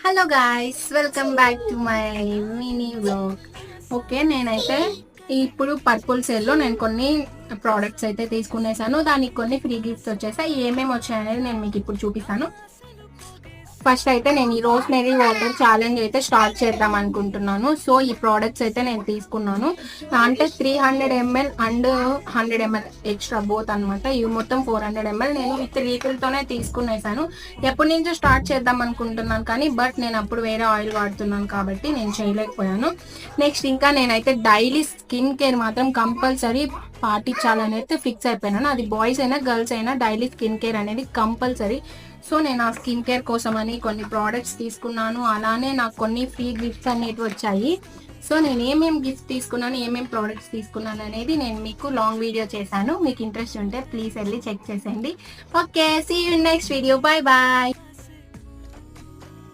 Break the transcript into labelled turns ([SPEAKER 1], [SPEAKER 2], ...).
[SPEAKER 1] Hello guys, welcome back to my mini vlog. Okay, నేనైతే ఇప్పుడు purple సేల్లో నేను కొన్ని ప్రోడక్ట్స్ అయితే తీసుకునేసాను. దానికి కొన్ని ఫ్రీ గిఫ్ట్స్ వచ్చేసాయి. ఏమేమి వచ్చాయనేది నేను మీకు ఇప్పుడు చూపిస్తాను. ఫస్ట్ అయితే నేను ఈ రోస్మెరీ వాటర్ ఛాలెంజ్ అయితే స్టార్ట్ చేద్దాం అనుకుంటున్నాను. సో ఈ ప్రోడక్ట్స్ అయితే నేను తీసుకున్నాను. అంటే 300 ml and 100 ml extra both అనమాట. ఇవి మొత్తం 400 ml నేను విత్ రీఫిల్తోనే తీసుకునేసాను. ఎప్పటి నుంచో స్టార్ట్ చేద్దాం అనుకుంటున్నాను కానీ నేను అప్పుడు వేరే ఆయిల్ వాడుతున్నాను కాబట్టి నేను చేయలేకపోయాను. నెక్స్ట్ ఇంకా నేనైతే డైలీ స్కిన్ కేర్ మాత్రం కంపల్సరీ పాటించాలని అయితే ఫిక్స్ అయిపోయినాను. అది బాయ్స్ అయినా గర్ల్స్ అయినా డైలీ స్కిన్ కేర్ అనేది కంపల్సరీ. సో నేను ఆ స్కిన్ కేర్ కోసం అని కొన్ని ప్రోడక్ట్స్ తీసుకున్నాను. అలానే నాకు కొన్ని ఫ్రీ గిఫ్ట్స్ అనేవి వచ్చాయి. సో నేను ఏమేమి గిఫ్ట్స్ తీసుకున్నాను, ఏమేమి ప్రోడక్ట్స్ తీసుకున్నాను అనేది నేను మీకు లాంగ్ వీడియో చేశాను. మీకు ఇంట్రెస్ట్ ఉంటే ప్లీజ్ వెళ్ళి చెక్ చేసేయండి. Okay, see you next video. Bye bye.